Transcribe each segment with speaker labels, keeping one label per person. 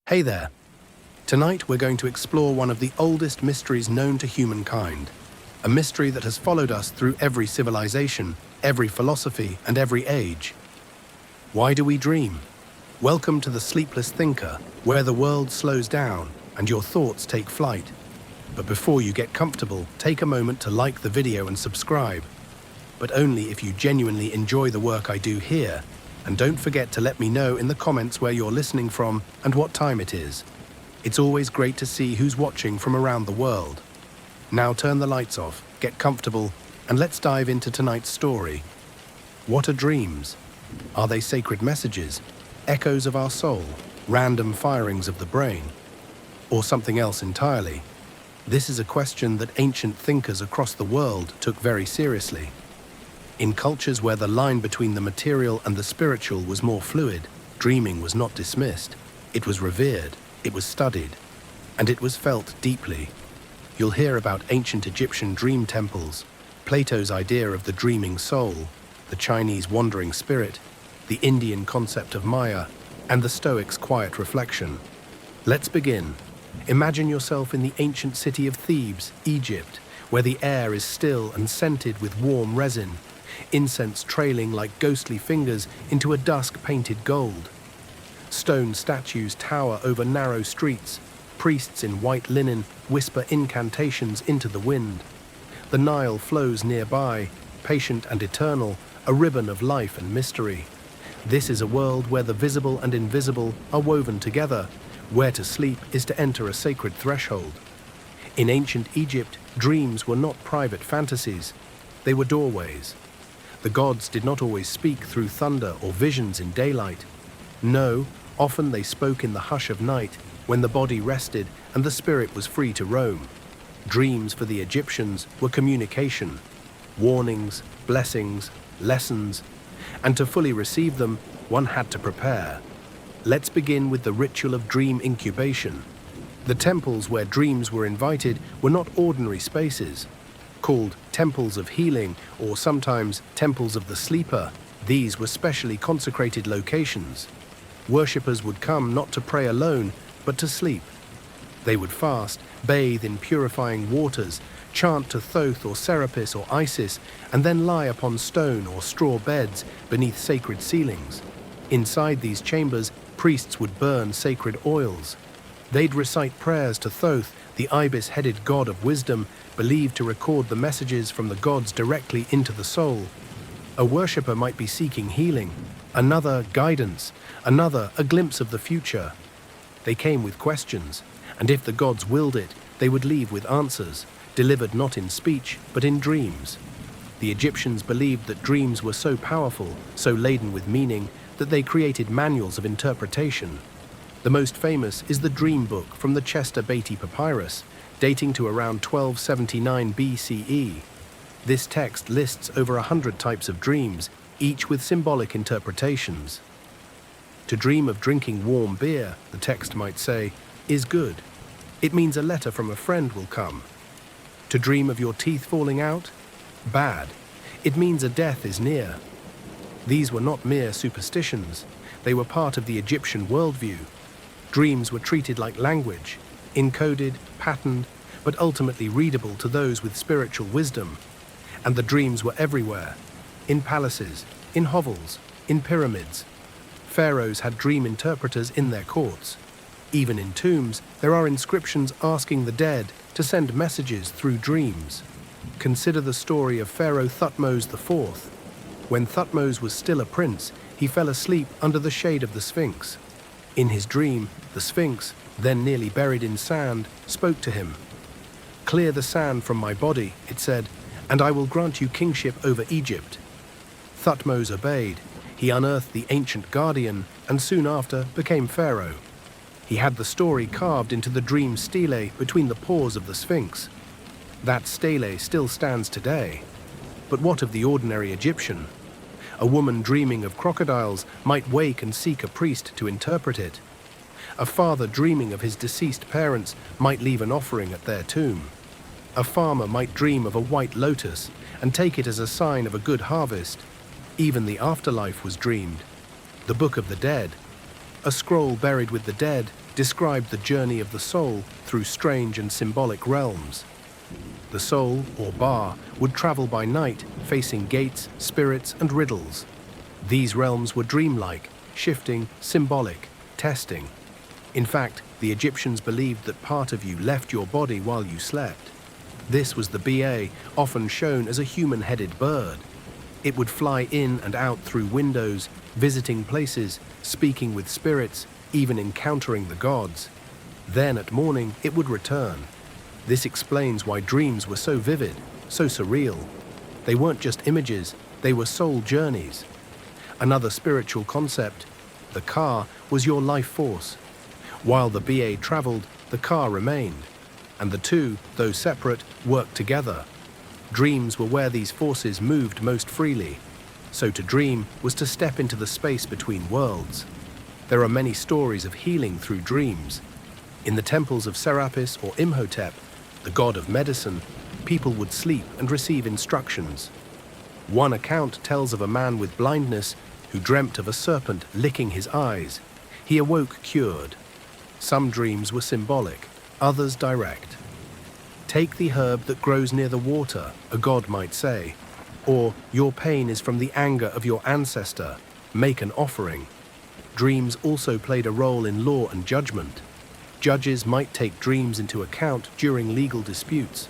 Speaker 1: Hey there. Tonight we're going to explore one of the oldest mysteries known to humankind. A mystery that has followed us through every civilization, every philosophy, and every age. Why do we dream? Welcome to the Sleepless Thinker, where the world slows down and your thoughts take flight. But before you get comfortable, take a moment to like the video and subscribe. But only if you genuinely enjoy the work I do here. And don't forget to let me know in the comments where you're listening from and what time it is. It's always great to see who's watching from around the world. Now turn the lights off, get comfortable, and let's dive into tonight's story. What are dreams? Are they sacred messages, echoes of our soul, random firings of the brain, or something else entirely? This is a question that ancient thinkers across the world took very seriously. In cultures where the line between the material and the spiritual was more fluid, dreaming was not dismissed. It was revered, it was studied, and it was felt deeply. You'll hear about ancient Egyptian dream temples, Plato's idea of the dreaming soul, the Chinese wandering spirit, the Indian concept of Maya, and the Stoics' quiet reflection. Let's begin. Imagine yourself in the ancient city of Thebes, Egypt, where the air is still and scented with warm resin, incense trailing like ghostly fingers into a dusk-painted gold. Stone statues tower over narrow streets. Priests in white linen whisper incantations into the wind. The Nile flows nearby, patient and eternal, a ribbon of life and mystery. This is a world where the visible and invisible are woven together, where to sleep is to enter a sacred threshold. In ancient Egypt, dreams were not private fantasies. They were doorways. The gods did not always speak through thunder or visions in daylight. No, often they spoke in the hush of night, when the body rested and the spirit was free to roam. Dreams for the Egyptians were communication, warnings, blessings, lessons, and to fully receive them, one had to prepare. Let's begin with the ritual of dream incubation. The temples where dreams were invited were not ordinary spaces. Called temples of healing, or sometimes temples of the sleeper, these were specially consecrated locations. Worshippers would come not to pray alone, but to sleep. They would fast, bathe in purifying waters, chant to Thoth or Serapis or Isis, and then lie upon stone or straw beds beneath sacred ceilings. Inside these chambers, priests would burn sacred oils. They'd recite prayers to Thoth, the ibis-headed god of wisdom, believed to record the messages from the gods directly into the soul. A worshipper might be seeking healing, another guidance, another a glimpse of the future. They came with questions, and if the gods willed it, they would leave with answers, delivered not in speech, but in dreams. The Egyptians believed that dreams were so powerful, so laden with meaning, that they created manuals of interpretation. The most famous is the Dream Book from the Chester Beatty Papyrus, dating to around 1279 BCE. This text lists over 100 types of dreams, each with symbolic interpretations. To dream of drinking warm beer, the text might say, is good. It means a letter from a friend will come. To dream of your teeth falling out? Bad. It means a death is near. These were not mere superstitions. They were part of the Egyptian worldview. Dreams were treated like language, encoded, patterned, but ultimately readable to those with spiritual wisdom. And the dreams were everywhere, in palaces, in hovels, in pyramids. Pharaohs had dream interpreters in their courts. Even in tombs, there are inscriptions asking the dead to send messages through dreams. Consider the story of Pharaoh Thutmose IV. When Thutmose was still a prince, he fell asleep under the shade of the Sphinx. In his dream, the Sphinx, then nearly buried in sand, spoke to him. "Clear the sand from my body," it said, "and I will grant you kingship over Egypt." Thutmose obeyed. He unearthed the ancient guardian and soon after became pharaoh. He had the story carved into the dream stele between the paws of the Sphinx. That stele still stands today. But what of the ordinary Egyptian? A woman dreaming of crocodiles might wake and seek a priest to interpret it. A father dreaming of his deceased parents might leave an offering at their tomb. A farmer might dream of a white lotus and take it as a sign of a good harvest. Even the afterlife was dreamed. The Book of the Dead, a scroll buried with the dead, described the journey of the soul through strange and symbolic realms. The soul, or ba, would travel by night, facing gates, spirits, and riddles. These realms were dreamlike, shifting, symbolic, testing. In fact, the Egyptians believed that part of you left your body while you slept. This was the Ba, often shown as a human-headed bird. It would fly in and out through windows, visiting places, speaking with spirits, even encountering the gods. Then at morning, it would return. This explains why dreams were so vivid, so surreal. They weren't just images, they were soul journeys. Another spiritual concept, the Ka, was your life force. While the Ba traveled, the Ka remained, and the two, though separate, worked together. Dreams were where these forces moved most freely. So to dream was to step into the space between worlds. There are many stories of healing through dreams. In the temples of Serapis or Imhotep, the god of medicine, people would sleep and receive instructions. One account tells of a man with blindness who dreamt of a serpent licking his eyes. He awoke cured. Some dreams were symbolic, others direct. Take the herb that grows near the water, a god might say. Or, your pain is from the anger of your ancestor, make an offering. Dreams also played a role in law and judgment. Judges might take dreams into account during legal disputes.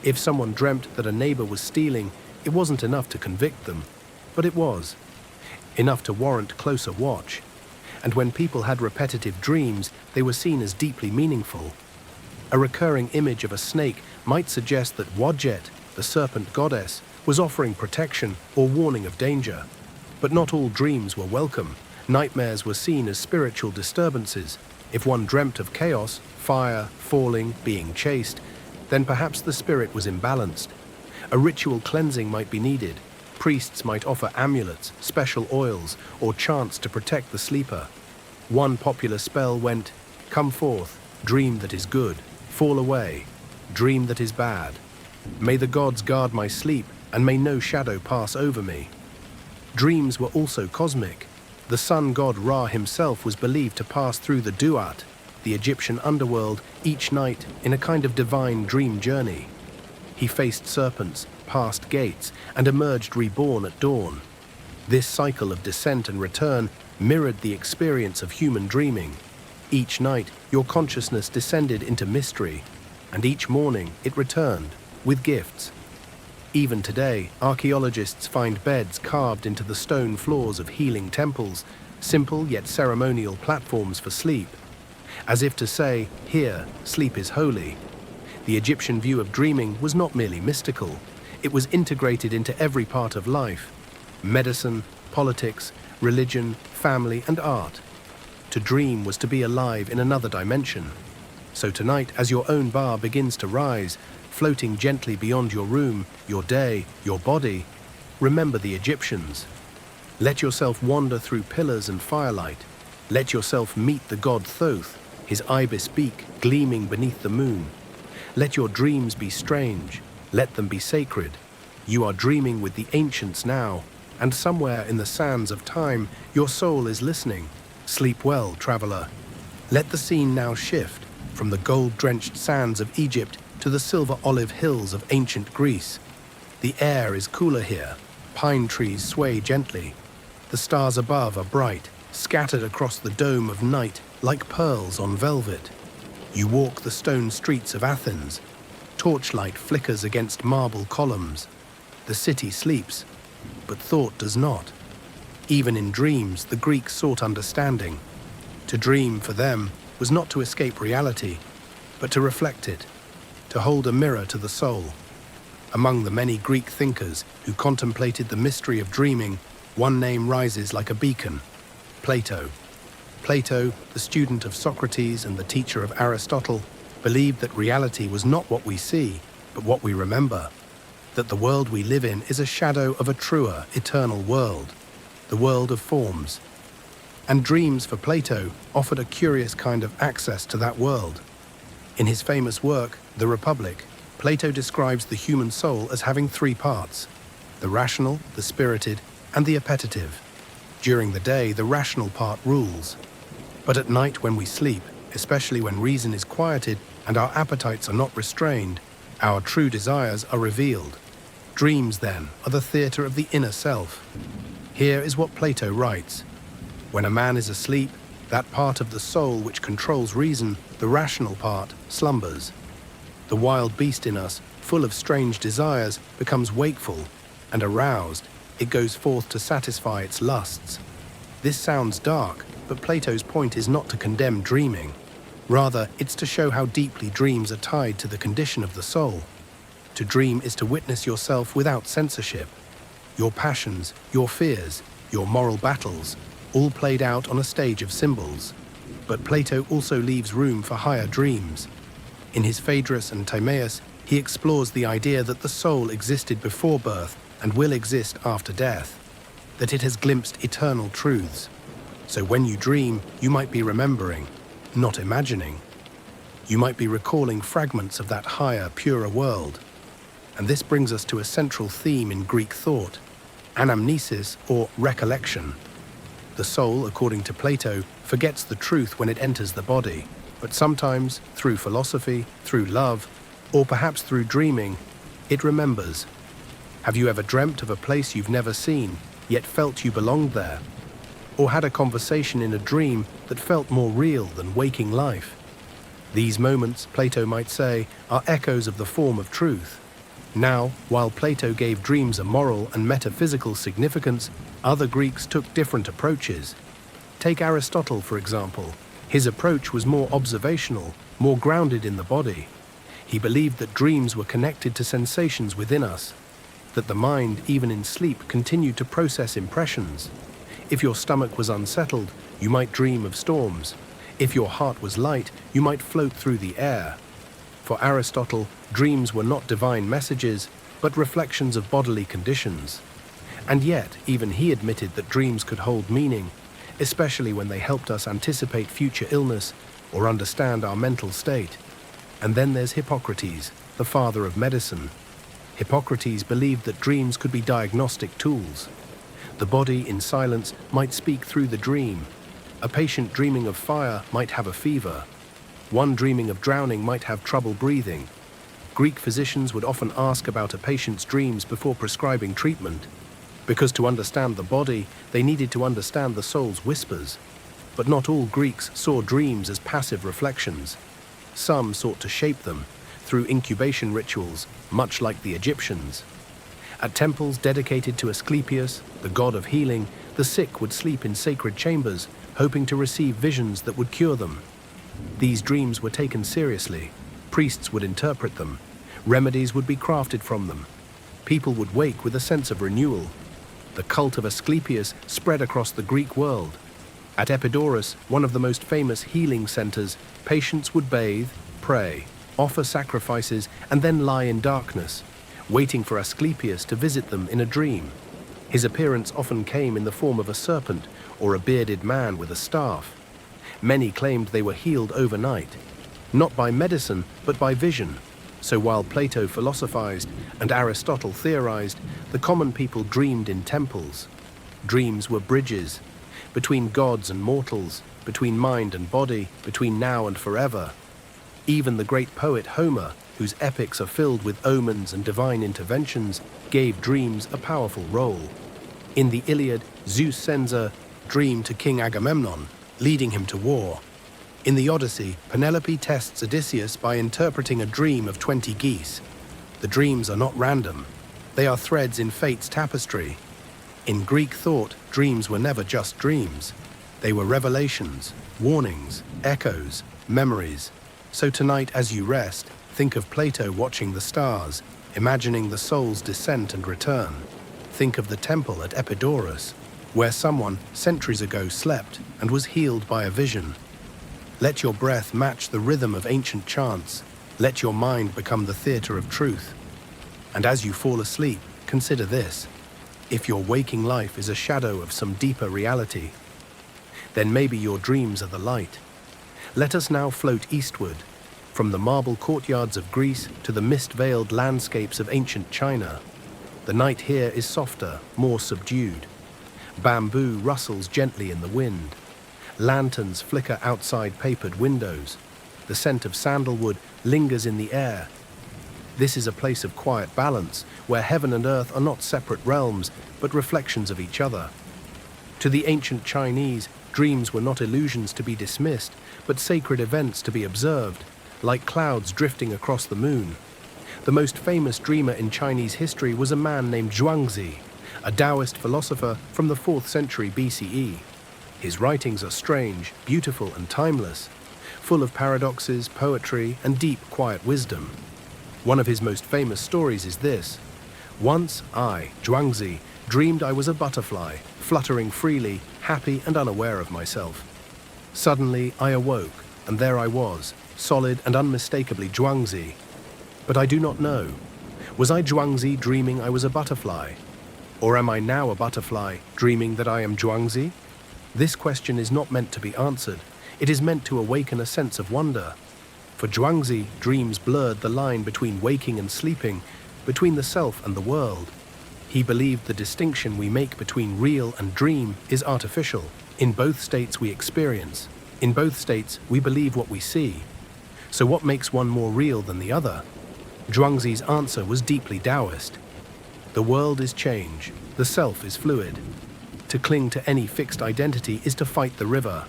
Speaker 1: If someone dreamt that a neighbor was stealing, it wasn't enough to convict them, but it was. Enough to warrant closer watch. And when people had repetitive dreams, they were seen as deeply meaningful. A recurring image of a snake might suggest that Wadjet, the serpent goddess, was offering protection or warning of danger. But not all dreams were welcome. Nightmares were seen as spiritual disturbances. If one dreamt of chaos, fire, falling, being chased, then perhaps the spirit was imbalanced. A ritual cleansing might be needed. Priests might offer amulets, special oils, or chants to protect the sleeper. One popular spell went, "Come forth, dream that is good, fall away, dream that is bad. May the gods guard my sleep, and may no shadow pass over me." Dreams were also cosmic. The sun god Ra himself was believed to pass through the Duat, the Egyptian underworld, each night in a kind of divine dream journey. He faced serpents, passed gates, and emerged reborn at dawn. This cycle of descent and return mirrored the experience of human dreaming. Each night, your consciousness descended into mystery, and each morning it returned, with gifts. Even today, archaeologists find beds carved into the stone floors of healing temples, simple yet ceremonial platforms for sleep. As if to say, here, sleep is holy. The Egyptian view of dreaming was not merely mystical. It was integrated into every part of life: medicine, politics, religion, family, and art. To dream was to be alive in another dimension. So tonight, as your own bar begins to rise, floating gently beyond your room, your day, your body, remember the Egyptians. Let yourself wander through pillars and firelight. Let yourself meet the god Thoth, his ibis beak gleaming beneath the moon. Let your dreams be strange. Let them be sacred. You are dreaming with the ancients now, and somewhere in the sands of time, your soul is listening. Sleep well, traveler. Let the scene now shift from the gold-drenched sands of Egypt to the silver olive hills of ancient Greece. The air is cooler here. Pine trees sway gently. The stars above are bright, scattered across the dome of night like pearls on velvet. You walk the stone streets of Athens. Torchlight flickers against marble columns. The city sleeps, but thought does not. Even in dreams, the Greeks sought understanding. To dream, for them, was not to escape reality, but to reflect it, to hold a mirror to the soul. Among the many Greek thinkers who contemplated the mystery of dreaming, one name rises like a beacon: Plato. Plato, the student of Socrates and the teacher of Aristotle, believed that reality was not what we see, but what we remember. That the world we live in is a shadow of a truer, eternal world, the world of forms. And dreams for Plato offered a curious kind of access to that world. In his famous work, The Republic, Plato describes the human soul as having three parts: the rational, the spirited, and the appetitive. During the day, the rational part rules. But at night when we sleep, especially when reason is quieted and our appetites are not restrained, our true desires are revealed. Dreams, then, are the theatre of the inner self. Here is what Plato writes. When a man is asleep, that part of the soul which controls reason, the rational part, slumbers. The wild beast in us, full of strange desires, becomes wakeful, and aroused, it goes forth to satisfy its lusts. This sounds dark, but Plato's point is not to condemn dreaming. Rather, it's to show how deeply dreams are tied to the condition of the soul. To dream is to witness yourself without censorship. Your passions, your fears, your moral battles, all played out on a stage of symbols. But Plato also leaves room for higher dreams. In his Phaedrus and Timaeus, he explores the idea that the soul existed before birth and will exist after death, that it has glimpsed eternal truths. So when you dream, you might be remembering, not imagining. You might be recalling fragments of that higher, purer world. And this brings us to a central theme in Greek thought, anamnesis or recollection. The soul, according to Plato, forgets the truth when it enters the body, but sometimes, through philosophy, through love, or perhaps through dreaming, it remembers. Have you ever dreamt of a place you've never seen, yet felt you belonged there? Or had a conversation in a dream that felt more real than waking life? These moments, Plato might say, are echoes of the form of truth. Now, while Plato gave dreams a moral and metaphysical significance, other Greeks took different approaches. Take Aristotle, for example. His approach was more observational, more grounded in the body. He believed that dreams were connected to sensations within us, that the mind, even in sleep, continued to process impressions. If your stomach was unsettled, you might dream of storms. If your heart was light, you might float through the air. For Aristotle, dreams were not divine messages, but reflections of bodily conditions. And yet, even he admitted that dreams could hold meaning, especially when they helped us anticipate future illness or understand our mental state. And then there's Hippocrates, the father of medicine. Hippocrates believed that dreams could be diagnostic tools. The body, in silence, might speak through the dream. A patient dreaming of fire might have a fever. One dreaming of drowning might have trouble breathing. Greek physicians would often ask about a patient's dreams before prescribing treatment, because to understand the body, they needed to understand the soul's whispers. But not all Greeks saw dreams as passive reflections. Some sought to shape them through incubation rituals, much like the Egyptians. At temples dedicated to Asclepius, the god of healing, the sick would sleep in sacred chambers, hoping to receive visions that would cure them. These dreams were taken seriously. Priests would interpret them. Remedies would be crafted from them. People would wake with a sense of renewal. The cult of Asclepius spread across the Greek world. At Epidaurus, one of the most famous healing centers, patients would bathe, pray, offer sacrifices, and then lie in darkness, waiting for Asclepius to visit them in a dream. His appearance often came in the form of a serpent or a bearded man with a staff. Many claimed they were healed overnight, not by medicine, but by vision. So while Plato philosophized and Aristotle theorized, the common people dreamed in temples. Dreams were bridges between gods and mortals, between mind and body, between now and forever. Even the great poet Homer, whose epics are filled with omens and divine interventions, gave dreams a powerful role. In the Iliad, Zeus sends a dream to King Agamemnon, leading him to war. In the Odyssey, Penelope tests Odysseus by interpreting a dream of 20 geese. The dreams are not random. They are threads in fate's tapestry. In Greek thought, dreams were never just dreams. They were revelations, warnings, echoes, memories. So tonight, as you rest, think of Plato watching the stars, imagining the soul's descent and return. Think of the temple at Epidaurus, where someone centuries ago slept and was healed by a vision. Let your breath match the rhythm of ancient chants. Let your mind become the theater of truth. And as you fall asleep, consider this. If your waking life is a shadow of some deeper reality, then maybe your dreams are the light. Let us now float eastward, from the marble courtyards of Greece to the mist-veiled landscapes of ancient China. The night here is softer, more subdued. Bamboo rustles gently in the wind. Lanterns flicker outside papered windows. The scent of sandalwood lingers in the air. This is a place of quiet balance, where heaven and earth are not separate realms, but reflections of each other. To the ancient Chinese, dreams were not illusions to be dismissed, but sacred events to be observed, like clouds drifting across the moon. The most famous dreamer in Chinese history was a man named Zhuangzi, a Taoist philosopher from the 4th century BCE. His writings are strange, beautiful, and timeless, full of paradoxes, poetry, and deep, quiet wisdom. One of his most famous stories is this. Once I, Zhuangzi, dreamed I was a butterfly, fluttering freely, happy and unaware of myself. Suddenly I awoke, and there I was, solid and unmistakably Zhuangzi. But I do not know. Was I Zhuangzi dreaming I was a butterfly? Or am I now a butterfly, dreaming that I am Zhuangzi? This question is not meant to be answered. It is meant to awaken a sense of wonder. For Zhuangzi, dreams blurred the line between waking and sleeping, between the self and the world. He believed the distinction we make between real and dream is artificial. In both states we experience. In both states we believe what we see. So what makes one more real than the other? Zhuangzi's answer was deeply Taoist. The world is change. The self is fluid. To cling to any fixed identity is to fight the river.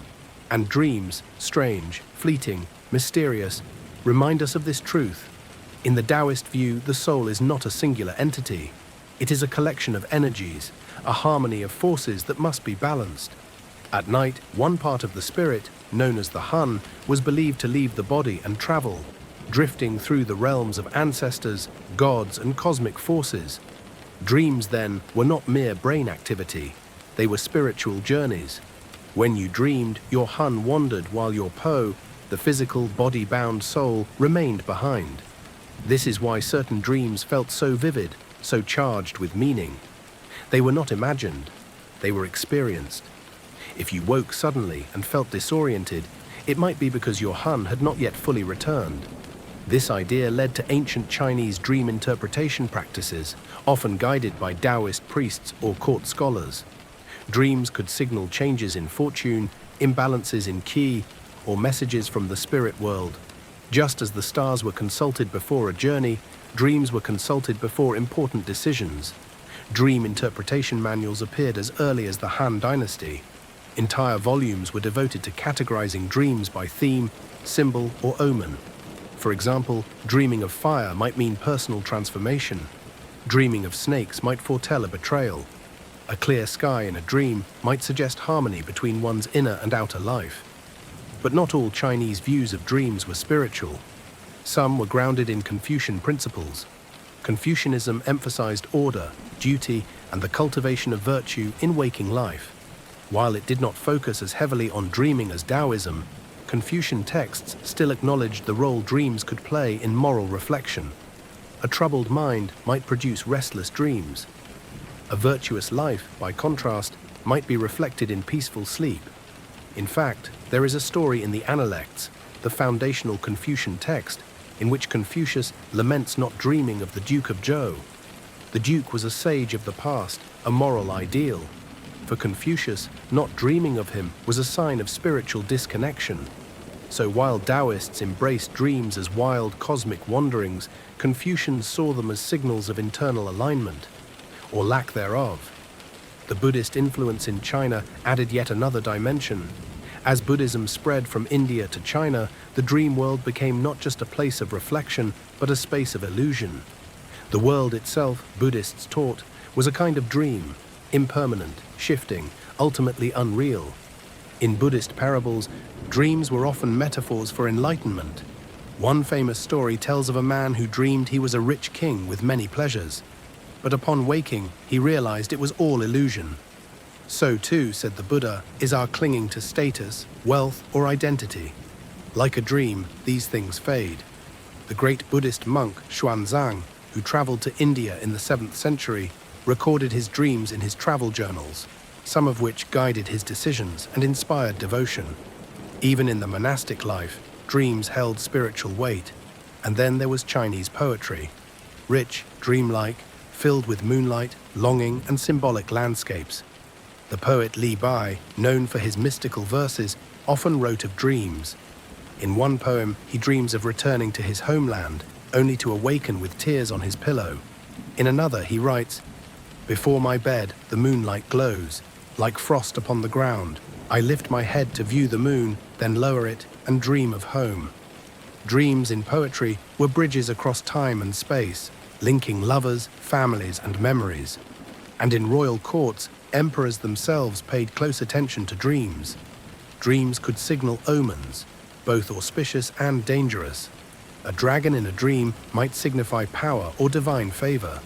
Speaker 1: And dreams, strange, fleeting, mysterious, remind us of this truth. In the Taoist view, the soul is not a singular entity. It is a collection of energies, a harmony of forces that must be balanced. At night, one part of the spirit, known as the Hun, was believed to leave the body and travel, drifting through the realms of ancestors, gods, and cosmic forces. Dreams, then, were not mere brain activity. They were spiritual journeys. When you dreamed, your Hun wandered while your Po, the physical, body-bound soul, remained behind. This is why certain dreams felt so vivid, so charged with meaning. They were not imagined. They were experienced. If you woke suddenly and felt disoriented, it might be because your Hun had not yet fully returned. This idea led to ancient Chinese dream interpretation practices, often guided by Taoist priests or court scholars. Dreams could signal changes in fortune, imbalances in qi, or messages from the spirit world. Just as the stars were consulted before a journey, dreams were consulted before important decisions. Dream interpretation manuals appeared as early as the Han Dynasty. Entire volumes were devoted to categorizing dreams by theme, symbol, or omen. For example, dreaming of fire might mean personal transformation. Dreaming of snakes might foretell a betrayal. A clear sky in a dream might suggest harmony between one's inner and outer life. But not all Chinese views of dreams were spiritual. Some were grounded in Confucian principles. Confucianism emphasized order, duty, and the cultivation of virtue in waking life. While it did not focus as heavily on dreaming as Taoism, Confucian texts still acknowledged the role dreams could play in moral reflection. A troubled mind might produce restless dreams. A virtuous life, by contrast, might be reflected in peaceful sleep. In fact, there is a story in the Analects, the foundational Confucian text, in which Confucius laments not dreaming of the Duke of Zhou. The Duke was a sage of the past, a moral ideal. For Confucius, not dreaming of him was a sign of spiritual disconnection. So while Taoists embraced dreams as wild cosmic wanderings, Confucians saw them as signals of internal alignment, or lack thereof. The Buddhist influence in China added yet another dimension. As Buddhism spread from India to China, the dream world became not just a place of reflection, but a space of illusion. The world itself, Buddhists taught, was a kind of dream, impermanent, shifting, ultimately unreal. In Buddhist parables, dreams were often metaphors for enlightenment. One famous story tells of a man who dreamed he was a rich king with many pleasures. But upon waking, he realized it was all illusion. So too, said the Buddha, is our clinging to status, wealth, or identity. Like a dream, these things fade. The great Buddhist monk Xuanzang, who traveled to India in the 7th century, recorded his dreams in his travel journals, some of which guided his decisions and inspired devotion. Even in the monastic life, dreams held spiritual weight. And then there was Chinese poetry, rich, dreamlike, filled with moonlight, longing, and symbolic landscapes. The poet Li Bai, known for his mystical verses, often wrote of dreams. In one poem, he dreams of returning to his homeland, only to awaken with tears on his pillow. In another, he writes, "Before my bed, the moonlight glows. Like frost upon the ground, I lift my head to view the moon, then lower it and dream of home." Dreams in poetry were bridges across time and space, linking lovers, families, and memories. And in royal courts, emperors themselves paid close attention to dreams. Dreams could signal omens, both auspicious and dangerous. A dragon in a dream might signify power or divine favor.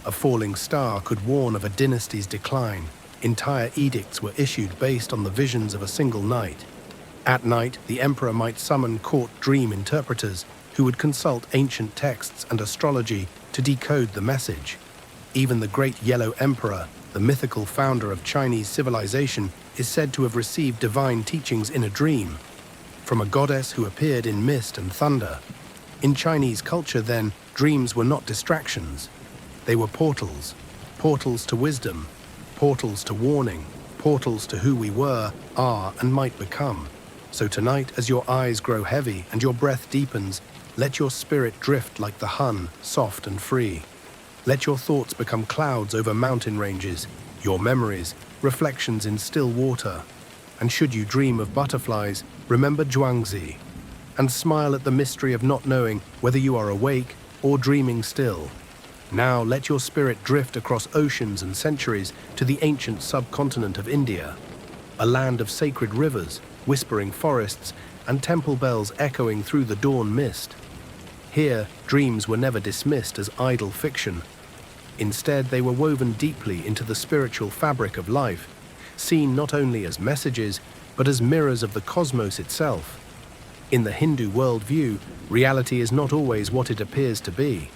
Speaker 1: A falling star could warn of a dynasty's decline. Entire edicts were issued based on the visions of a single night. At night, the emperor might summon court dream interpreters who would consult ancient texts and astrology to decode the message. Even the Great Yellow Emperor, the mythical founder of Chinese civilization, is said to have received divine teachings in a dream, from a goddess who appeared in mist and thunder. In Chinese culture, then, dreams were not distractions. They were portals, portals to wisdom, portals to warning, portals to who we were, are, and might become. So tonight, as your eyes grow heavy and your breath deepens, let your spirit drift like the Hun, soft and free. Let your thoughts become clouds over mountain ranges, your memories, reflections in still water. And should you dream of butterflies, remember Zhuangzi, and smile at the mystery of not knowing whether you are awake or dreaming still. Now let your spirit drift across oceans and centuries to the ancient subcontinent of India, a land of sacred rivers, whispering forests, and temple bells echoing through the dawn mist. Here, dreams were never dismissed as idle fiction. Instead, they were woven deeply into the spiritual fabric of life, seen not only as messages, but as mirrors of the cosmos itself. In the Hindu worldview, reality is not always what it appears to be.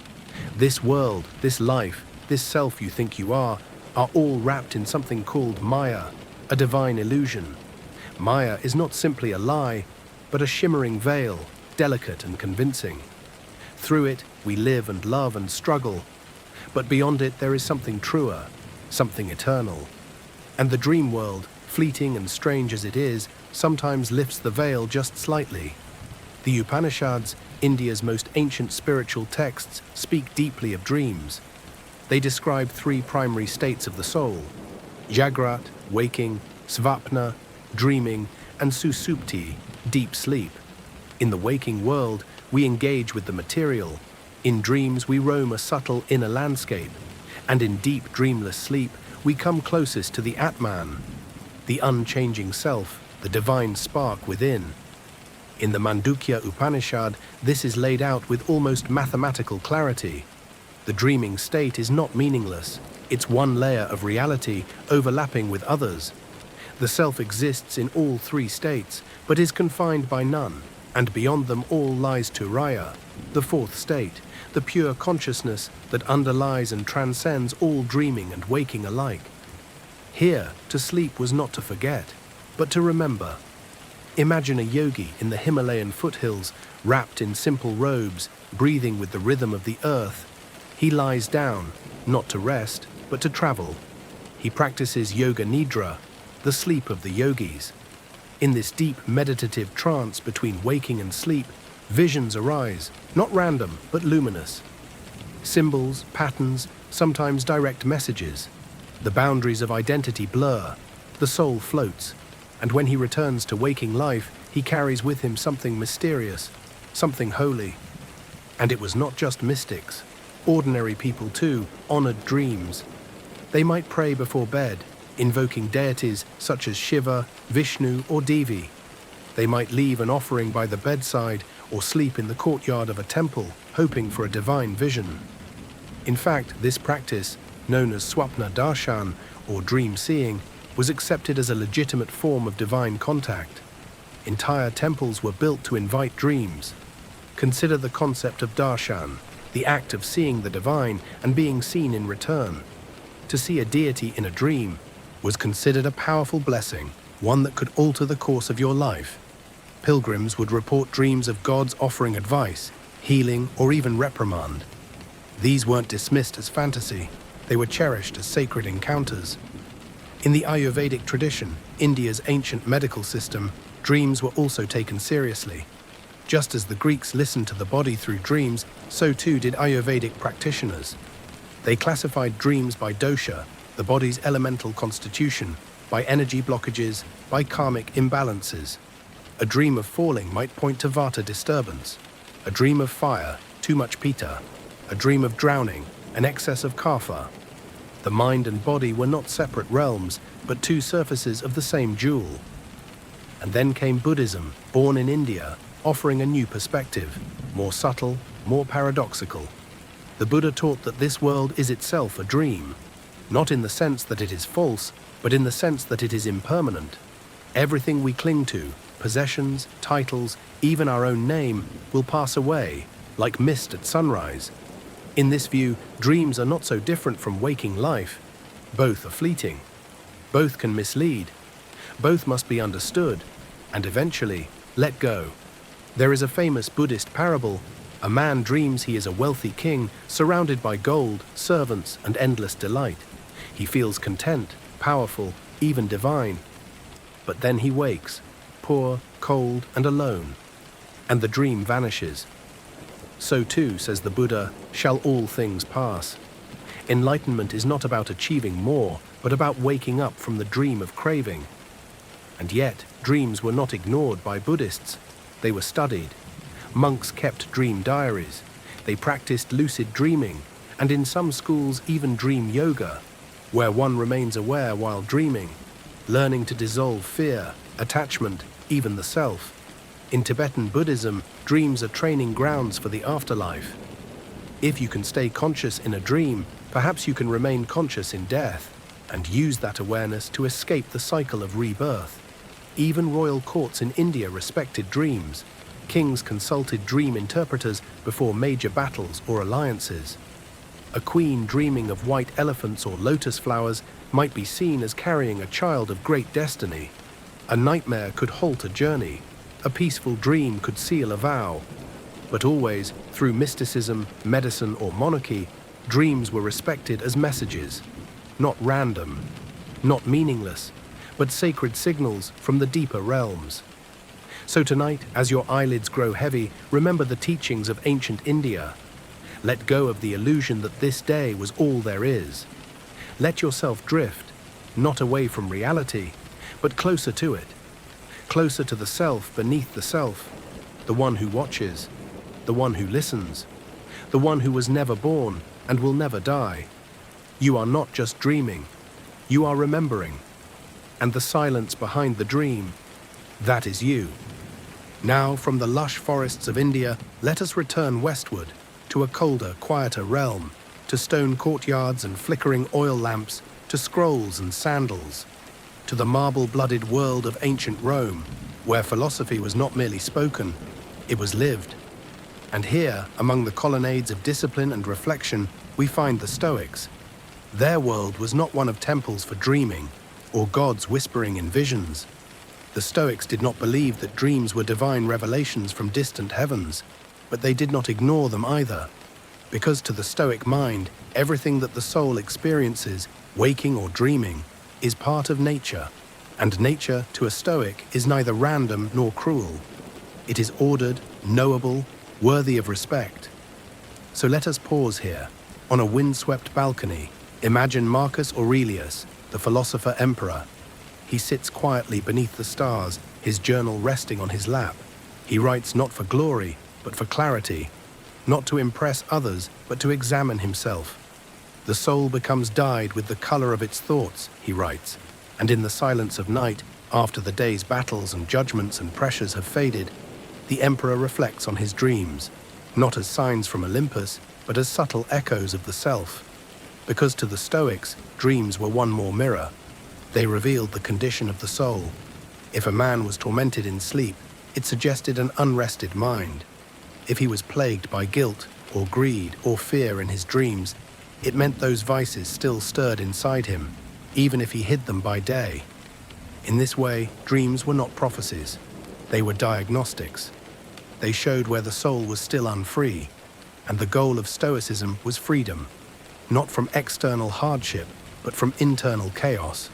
Speaker 1: This world, this life, this self you think you are all wrapped in something called Maya, a divine illusion. Maya is not simply a lie, but a shimmering veil, delicate and convincing. Through it, we live and love and struggle, but beyond it there is something truer, something eternal. And the dream world, fleeting and strange as it is, sometimes lifts the veil just slightly. The Upanishads, India's most ancient spiritual texts, speak deeply of dreams. They describe three primary states of the soul: Jagrat, waking; Svapna, dreaming; and Susupti, deep sleep. In the waking world, we engage with the material. In dreams, we roam a subtle inner landscape. And in deep, dreamless sleep, we come closest to the Atman, the unchanging self, the divine spark within. In the Mandukya Upanishad, this is laid out with almost mathematical clarity. The dreaming state is not meaningless. It's one layer of reality overlapping with others. The self exists in all three states, but is confined by none, and beyond them all lies Turaya, the fourth state, the pure consciousness that underlies and transcends all dreaming and waking alike. Here, to sleep was not to forget, but to remember. Imagine a yogi in the Himalayan foothills, wrapped in simple robes, breathing with the rhythm of the earth. He lies down, not to rest, but to travel. He practices yoga nidra, the sleep of the yogis. In this deep meditative trance between waking and sleep, visions arise, not random, but luminous. Symbols, patterns, sometimes direct messages. The boundaries of identity blur, the soul floats, and when he returns to waking life, he carries with him something mysterious, something holy. And it was not just mystics. Ordinary people too honored dreams. They might pray before bed, invoking deities such as Shiva, Vishnu, or Devi. They might leave an offering by the bedside or sleep in the courtyard of a temple, hoping for a divine vision. In fact, this practice, known as Swapna Darshan, or dream seeing, was accepted as a legitimate form of divine contact. Entire temples were built to invite dreams. Consider the concept of darshan, the act of seeing the divine and being seen in return. To see a deity in a dream was considered a powerful blessing, one that could alter the course of your life. Pilgrims would report dreams of gods offering advice, healing, or even reprimand. These weren't dismissed as fantasy. They were cherished as sacred encounters. In the Ayurvedic tradition, India's ancient medical system, dreams were also taken seriously. Just as the Greeks listened to the body through dreams, so too did Ayurvedic practitioners. They classified dreams by dosha, the body's elemental constitution, by energy blockages, by karmic imbalances. A dream of falling might point to vata disturbance. A dream of fire, too much pitta. A dream of drowning, an excess of kapha. The mind and body were not separate realms, but two surfaces of the same jewel. And then came Buddhism, born in India, offering a new perspective, more subtle, more paradoxical. The Buddha taught that this world is itself a dream, not in the sense that it is false, but in the sense that it is impermanent. Everything we cling to, possessions, titles, even our own name, will pass away, like mist at sunrise. In this view, dreams are not so different from waking life. Both are fleeting. Both can mislead. Both must be understood, and eventually, let go. There is a famous Buddhist parable. A man dreams he is a wealthy king, surrounded by gold, servants, and endless delight. He feels content, powerful, even divine. But then he wakes, poor, cold, and alone, and the dream vanishes. So too, says the Buddha, shall all things pass. Enlightenment is not about achieving more, but about waking up from the dream of craving. And yet, dreams were not ignored by Buddhists. They were studied. Monks kept dream diaries. They practiced lucid dreaming, and in some schools even dream yoga, where one remains aware while dreaming, learning to dissolve fear, attachment, even the self. In Tibetan Buddhism, dreams are training grounds for the afterlife. If you can stay conscious in a dream, perhaps you can remain conscious in death, and use that awareness to escape the cycle of rebirth. Even royal courts in India respected dreams. Kings consulted dream interpreters before major battles or alliances. A queen dreaming of white elephants or lotus flowers might be seen as carrying a child of great destiny. A nightmare could halt a journey. A peaceful dream could seal a vow. But always, through mysticism, medicine, or monarchy, dreams were respected as messages, not random, not meaningless, but sacred signals from the deeper realms. So tonight, as your eyelids grow heavy, remember the teachings of ancient India. Let go of the illusion that this day was all there is. Let yourself drift, not away from reality, but closer to it. Closer to the self beneath the self, the one who watches, the one who listens, the one who was never born and will never die. You are not just dreaming, you are remembering. And the silence behind the dream, that is you. Now, from the lush forests of India, let us return westward, to a colder, quieter realm, to stone courtyards and flickering oil lamps, to scrolls and sandals, to the marble-blooded world of ancient Rome, where philosophy was not merely spoken, it was lived. And here, among the colonnades of discipline and reflection, we find the Stoics. Their world was not one of temples for dreaming, or gods whispering in visions. The Stoics did not believe that dreams were divine revelations from distant heavens, but they did not ignore them either, because to the Stoic mind, everything that the soul experiences, waking or dreaming, is part of nature, and nature, to a Stoic, is neither random nor cruel. It is ordered, knowable, worthy of respect. So let us pause here. On a windswept balcony, imagine Marcus Aurelius, the philosopher emperor. He sits quietly beneath the stars, his journal resting on his lap. He writes not for glory, but for clarity, not to impress others, but to examine himself. The soul becomes dyed with the color of its thoughts, he writes, and in the silence of night, after the day's battles and judgments and pressures have faded, the emperor reflects on his dreams, not as signs from Olympus, but as subtle echoes of the self. Because to the Stoics, dreams were one more mirror. They revealed the condition of the soul. If a man was tormented in sleep, it suggested an unrested mind. If he was plagued by guilt or greed or fear in his dreams, it meant those vices still stirred inside him, even if he hid them by day. In this way, dreams were not prophecies. They were diagnostics. They showed where the soul was still unfree, and the goal of Stoicism was freedom, not from external hardship, but from internal chaos.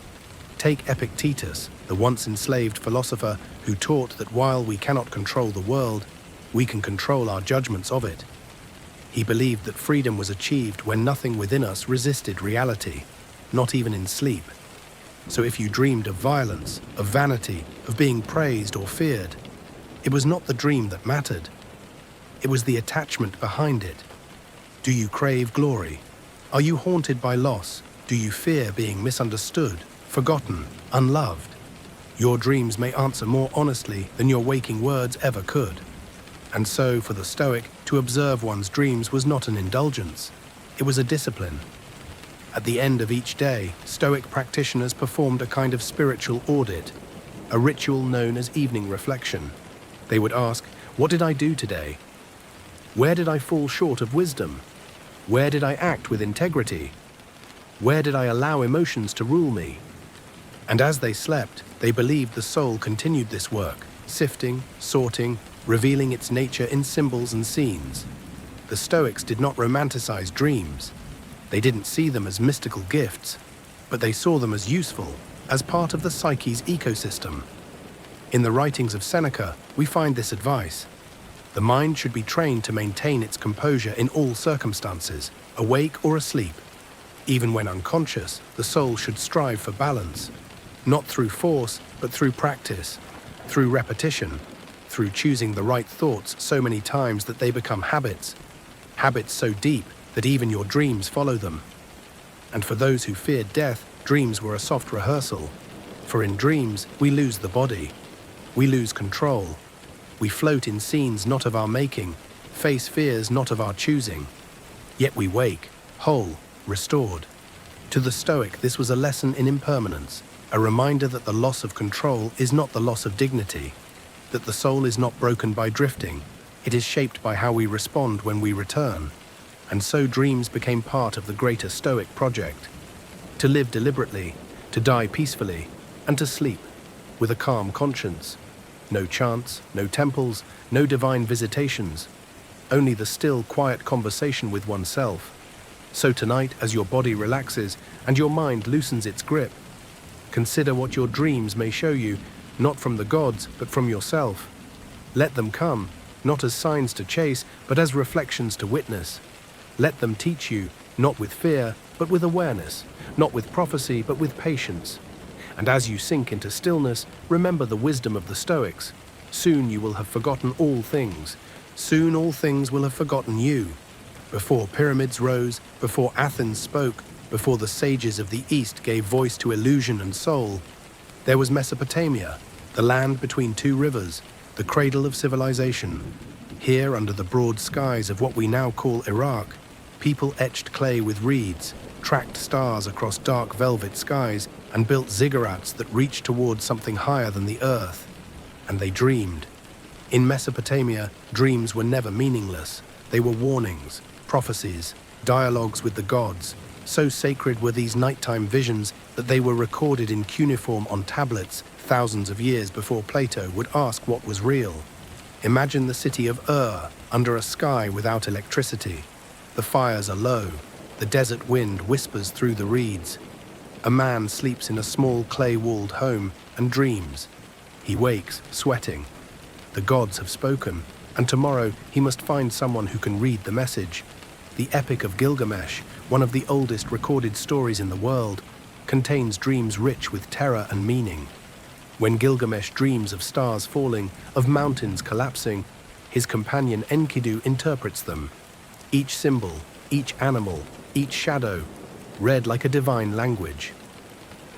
Speaker 1: Take Epictetus, the once enslaved philosopher who taught that while we cannot control the world, we can control our judgments of it. He believed that freedom was achieved when nothing within us resisted reality, not even in sleep. So if you dreamed of violence, of vanity, of being praised or feared, it was not the dream that mattered. It was the attachment behind it. Do you crave glory? Are you haunted by loss? Do you fear being misunderstood, forgotten, unloved? Your dreams may answer more honestly than your waking words ever could. And so, for the Stoic, to observe one's dreams was not an indulgence. It was a discipline. At the end of each day, Stoic practitioners performed a kind of spiritual audit, a ritual known as evening reflection. They would ask, "What did I do today? Where did I fall short of wisdom? Where did I act with integrity? Where did I allow emotions to rule me?" And as they slept, they believed the soul continued this work, sifting, sorting, revealing its nature in symbols and scenes. The Stoics did not romanticize dreams. They didn't see them as mystical gifts, but they saw them as useful, as part of the psyche's ecosystem. In the writings of Seneca, we find this advice. The mind should be trained to maintain its composure in all circumstances, awake or asleep. Even when unconscious, the soul should strive for balance, not through force, but through practice, through repetition, through choosing the right thoughts so many times that they become habits, habits so deep that even your dreams follow them. And for those who feared death, dreams were a soft rehearsal. For in dreams, we lose the body. We lose control. We float in scenes not of our making, face fears not of our choosing. Yet we wake, whole, restored. To the Stoic, this was a lesson in impermanence, a reminder that the loss of control is not the loss of dignity, that the soul is not broken by drifting, it is shaped by how we respond when we return. And so dreams became part of the greater Stoic project. To live deliberately, to die peacefully, and to sleep with a calm conscience. No chants, no temples, no divine visitations, only the still, quiet conversation with oneself. So tonight, as your body relaxes and your mind loosens its grip, consider what your dreams may show you, not from the gods, but from yourself. Let them come, not as signs to chase, but as reflections to witness. Let them teach you, not with fear, but with awareness, not with prophecy, but with patience. And as you sink into stillness, remember the wisdom of the Stoics. Soon you will have forgotten all things. Soon all things will have forgotten you. Before pyramids rose, before Athens spoke, before the sages of the East gave voice to illusion and soul, there was Mesopotamia, the land between two rivers, the cradle of civilization. Here, under the broad skies of what we now call Iraq, people etched clay with reeds, tracked stars across dark velvet skies, and built ziggurats that reached towards something higher than the earth. And they dreamed. In Mesopotamia, dreams were never meaningless. They were warnings, prophecies, dialogues with the gods. So sacred were these nighttime visions that they were recorded in cuneiform on tablets thousands of years before Plato would ask what was real. Imagine the city of Ur under a sky without electricity. The fires are low. The desert wind whispers through the reeds. A man sleeps in a small clay-walled home and dreams. He wakes, sweating. The gods have spoken, and tomorrow he must find someone who can read the message. The Epic of Gilgamesh, one of the oldest recorded stories in the world, contains dreams rich with terror and meaning. When Gilgamesh dreams of stars falling, of mountains collapsing, his companion Enkidu interprets them. Each symbol, each animal, each shadow, read like a divine language.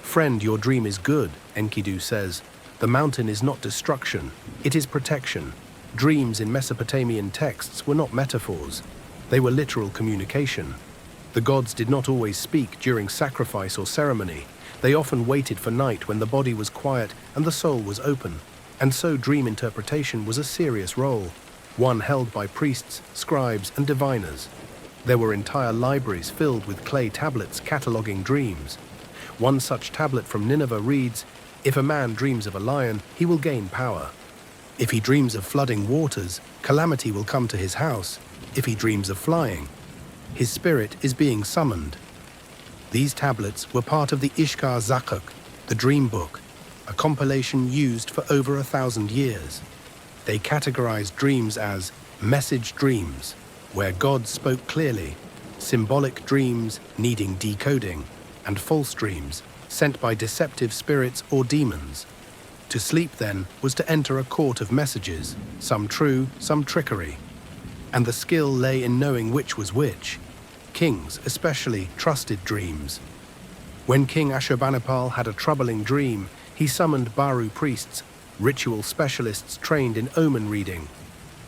Speaker 1: "Friend, your dream is good," Enkidu says. "The mountain is not destruction, it is protection." Dreams in Mesopotamian texts were not metaphors. They were literal communication. The gods did not always speak during sacrifice or ceremony. They often waited for night when the body was quiet and the soul was open. And so dream interpretation was a serious role, one held by priests, scribes, and diviners. There were entire libraries filled with clay tablets cataloguing dreams. One such tablet from Nineveh reads, "If a man dreams of a lion, he will gain power. If he dreams of flooding waters, calamity will come to his house. If he dreams of flying, his spirit is being summoned." These tablets were part of the Ishkar Zakuk, The Dream Book, a compilation used for over 1,000 years. They categorized dreams as message dreams, where God spoke clearly, symbolic dreams needing decoding, and false dreams sent by deceptive spirits or demons. To sleep, then, was to enter a court of messages, some true, some trickery. And the skill lay in knowing which was which. Kings, especially, trusted dreams. When King Ashurbanipal had a troubling dream, he summoned Baru priests, ritual specialists trained in omen reading.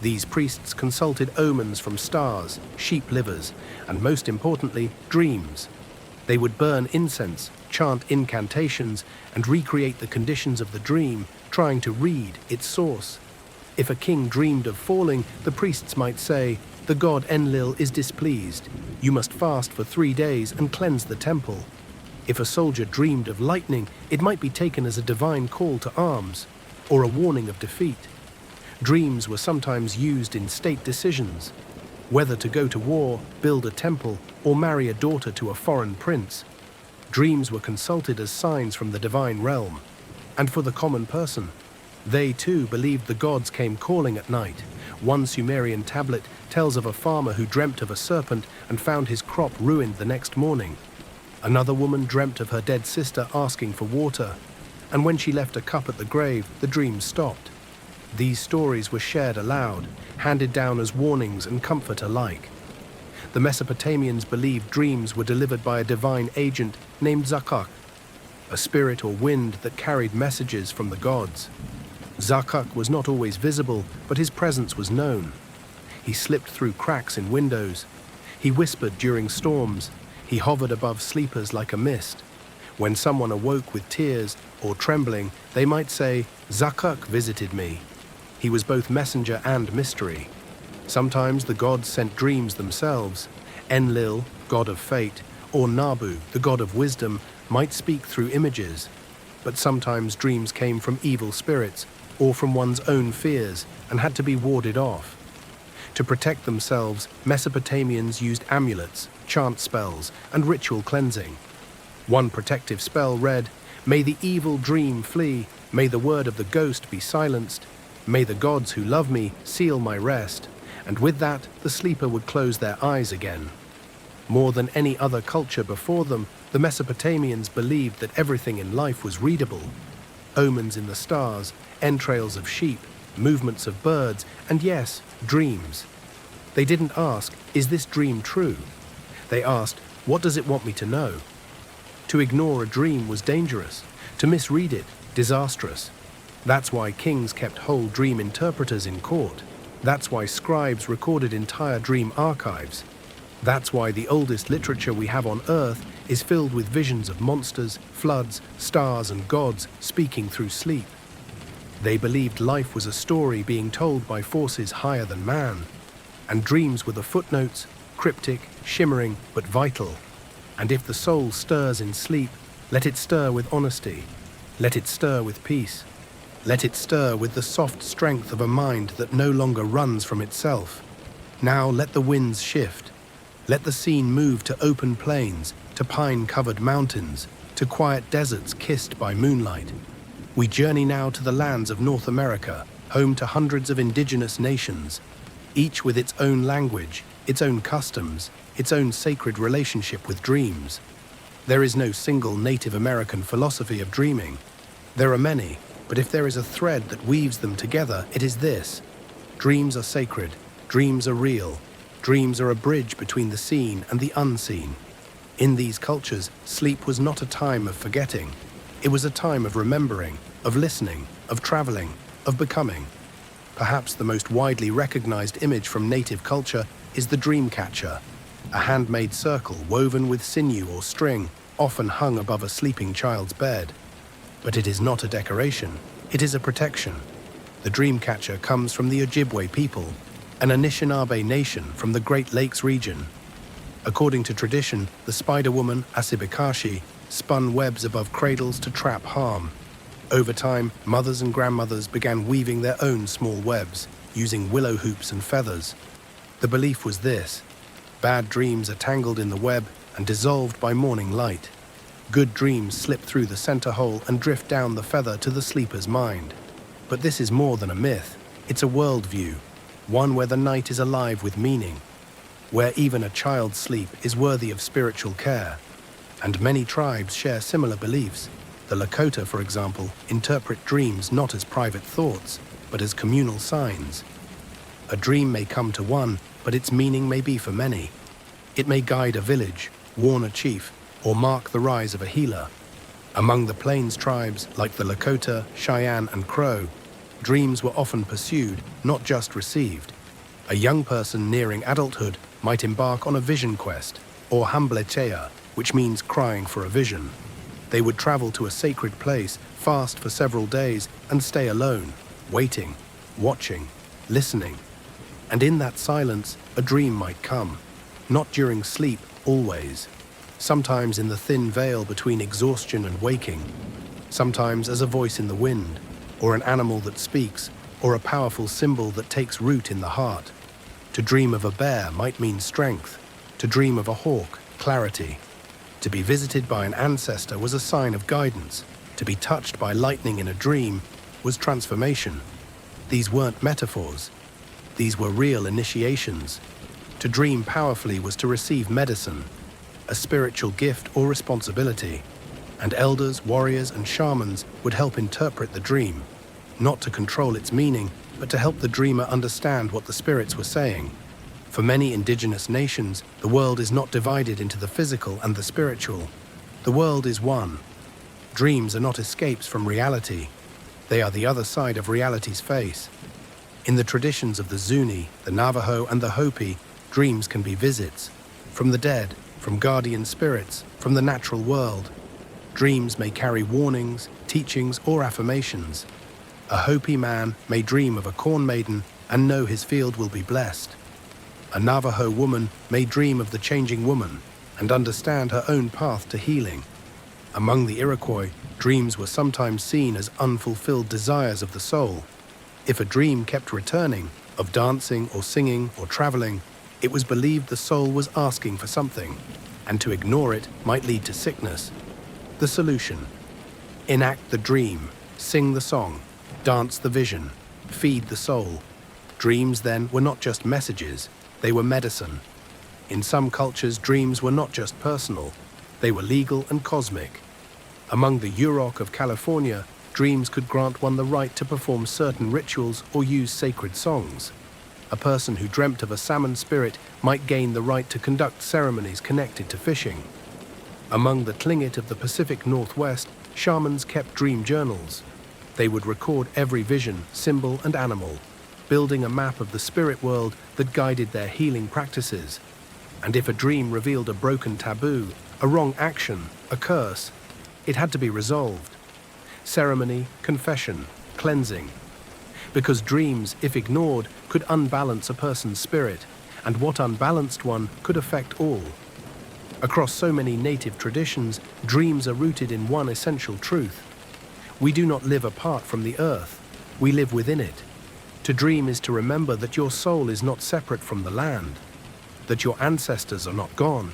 Speaker 1: These priests consulted omens from stars, sheep livers, and most importantly, dreams. They would burn incense, chant incantations, and recreate the conditions of the dream, trying to read its source. If a king dreamed of falling, the priests might say, "The god Enlil is displeased. You must fast for 3 days and cleanse the temple." If a soldier dreamed of lightning, it might be taken as a divine call to arms, or a warning of defeat. Dreams were sometimes used in state decisions, whether to go to war, build a temple, or marry a daughter to a foreign prince. Dreams were consulted as signs from the divine realm. And for the common person, they too believed the gods came calling at night. One Sumerian tablet tells of a farmer who dreamt of a serpent and found his crop ruined the next morning. Another woman dreamt of her dead sister asking for water, and when she left a cup at the grave, the dream stopped. These stories were shared aloud, handed down as warnings and comfort alike. The Mesopotamians believed dreams were delivered by a divine agent named Zakak, a spirit or wind that carried messages from the gods. Zakak was not always visible, but his presence was known. He slipped through cracks in windows. He whispered during storms. He hovered above sleepers like a mist. When someone awoke with tears or trembling, they might say, "Zakak visited me." He was both messenger and mystery. Sometimes the gods sent dreams themselves. Enlil, god of fate, or Nabu, the god of wisdom, might speak through images. But sometimes dreams came from evil spirits or from one's own fears and had to be warded off. To protect themselves, Mesopotamians used amulets, chant spells, and ritual cleansing. One protective spell read, "May the evil dream flee, may the word of the ghost be silenced, may the gods who love me seal my rest," and with that, the sleeper would close their eyes again. More than any other culture before them, the Mesopotamians believed that everything in life was readable. Omens in the stars, entrails of sheep, movements of birds, and yes, dreams. They didn't ask, "Is this dream true?" They asked, "What does it want me to know?" To ignore a dream was dangerous. To misread it, disastrous. That's why kings kept whole dream interpreters in court. That's why scribes recorded entire dream archives. That's why the oldest literature we have on Earth is filled with visions of monsters, floods, stars, and gods speaking through sleep. They believed life was a story being told by forces higher than man. And dreams were the footnotes, cryptic, shimmering, but vital. And if the soul stirs in sleep, let it stir with honesty. Let it stir with peace. Let it stir with the soft strength of a mind that no longer runs from itself. Now let the winds shift. Let the scene move to open plains, to pine-covered mountains, to quiet deserts kissed by moonlight. We journey now to the lands of North America, home to hundreds of indigenous nations, each with its own language, its own customs, its own sacred relationship with dreams. There is no single Native American philosophy of dreaming. There are many, but if there is a thread that weaves them together, it is this: dreams are sacred, dreams are real, dreams are a bridge between the seen and the unseen. In these cultures, sleep was not a time of forgetting. It was a time of remembering, of listening, of traveling, of becoming. Perhaps the most widely recognized image from native culture is the dream catcher, a handmade circle woven with sinew or string, often hung above a sleeping child's bed. But it is not a decoration, it is a protection. The dream catcher comes from the Ojibwe people, an Anishinaabe nation from the Great Lakes region. According to tradition, the spider woman, Asibikashi, spun webs above cradles to trap harm. Over time, mothers and grandmothers began weaving their own small webs, using willow hoops and feathers. The belief was this: bad dreams are tangled in the web and dissolved by morning light. Good dreams slip through the center hole and drift down the feather to the sleeper's mind. But this is more than a myth. It's a worldview, one where the night is alive with meaning, where even a child's sleep is worthy of spiritual care. And many tribes share similar beliefs. The Lakota, for example, interpret dreams not as private thoughts, but as communal signs. A dream may come to one, but its meaning may be for many. It may guide a village, warn a chief, or mark the rise of a healer. Among the Plains tribes, like the Lakota, Cheyenne, and Crow, dreams were often pursued, not just received. A young person nearing adulthood might embark on a vision quest, or hamblecheya, which means crying for a vision. They would travel to a sacred place, fast for several days, and stay alone, waiting, watching, listening. And in that silence, a dream might come. Not during sleep, always. Sometimes in the thin veil between exhaustion and waking. Sometimes as a voice in the wind, or an animal that speaks, or a powerful symbol that takes root in the heart. To dream of a bear might mean strength. To dream of a hawk, clarity. To be visited by an ancestor was a sign of guidance. To be touched by lightning in a dream was transformation. These weren't metaphors. These were real initiations. To dream powerfully was to receive medicine, a spiritual gift or responsibility. And elders, warriors, and shamans would help interpret the dream, not to control its meaning, but to help the dreamer understand what the spirits were saying. For many indigenous nations, the world is not divided into the physical and the spiritual. The world is one. Dreams are not escapes from reality. They are the other side of reality's face. In the traditions of the Zuni, the Navajo, and the Hopi, dreams can be visits. From the dead, from guardian spirits, from the natural world. Dreams may carry warnings, teachings, or affirmations. A Hopi man may dream of a corn maiden and know his field will be blessed. A Navajo woman may dream of the changing woman and understand her own path to healing. Among the Iroquois, dreams were sometimes seen as unfulfilled desires of the soul. If a dream kept returning, of dancing or singing or traveling, it was believed the soul was asking for something, and to ignore it might lead to sickness. The solution: enact the dream, sing the song, dance the vision, feed the soul. Dreams then were not just messages, they were medicine. In some cultures, dreams were not just personal, they were legal and cosmic. Among the Yurok of California, dreams could grant one the right to perform certain rituals or use sacred songs. A person who dreamt of a salmon spirit might gain the right to conduct ceremonies connected to fishing. Among the Tlingit of the Pacific Northwest, shamans kept dream journals. They would record every vision, symbol, and animal, building a map of the spirit world that guided their healing practices. And if a dream revealed a broken taboo, a wrong action, a curse, it had to be resolved. Ceremony, confession, cleansing. Because dreams, if ignored, could unbalance a person's spirit, and what unbalanced one could affect all. Across so many native traditions, dreams are rooted in one essential truth. We do not live apart from the earth, we live within it. To dream is to remember that your soul is not separate from the land, that your ancestors are not gone,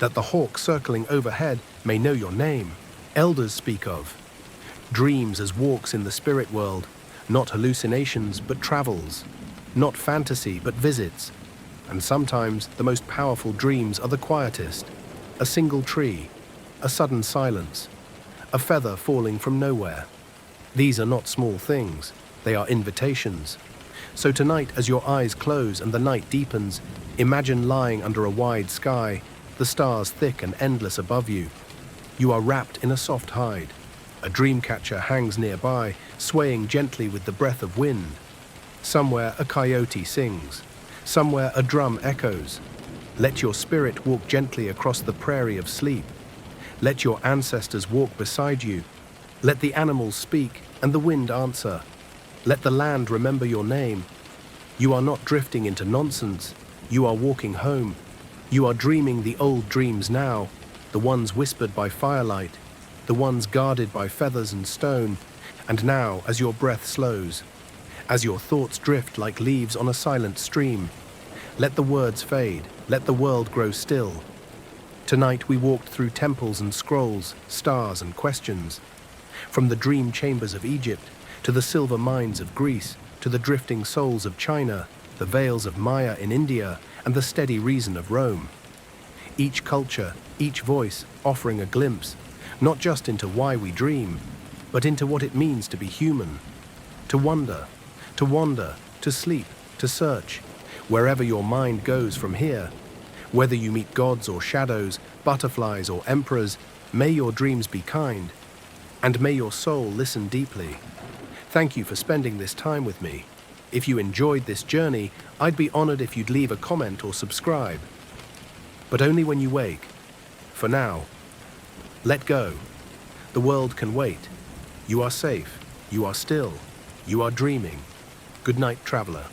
Speaker 1: that the hawk circling overhead may know your name. Elders speak of dreams as walks in the spirit world, not hallucinations but travels, not fantasy but visits. And sometimes the most powerful dreams are the quietest. A single tree, a sudden silence, a feather falling from nowhere. These are not small things, they are invitations. So tonight, as your eyes close and the night deepens, imagine lying under a wide sky, the stars thick and endless above you. You are wrapped in a soft hide. A dream catcher hangs nearby, swaying gently with the breath of wind. Somewhere a coyote sings. Somewhere a drum echoes. Let your spirit walk gently across the prairie of sleep. Let your ancestors walk beside you. Let the animals speak and the wind answer. Let the land remember your name. You are not drifting into nonsense. You are walking home. You are dreaming the old dreams now, the ones whispered by firelight, the ones guarded by feathers and stone. And now, as your breath slows, as your thoughts drift like leaves on a silent stream, let the words fade, let the world grow still. Tonight we walked through temples and scrolls, stars and questions. From the dream chambers of Egypt, to the silver mines of Greece, to the drifting souls of China, the veils of Maya in India, and the steady reason of Rome. Each culture, each voice offering a glimpse, not just into why we dream, but into what it means to be human. To wonder, to wander, to sleep, to search, wherever your mind goes from here. Whether you meet gods or shadows, butterflies or emperors, may your dreams be kind, and may your soul listen deeply. Thank you for spending this time with me. If you enjoyed this journey, I'd be honored if you'd leave a comment or subscribe. But only when you wake. For now, let go. The world can wait. You are safe. You are still. You are dreaming. Good night, traveler.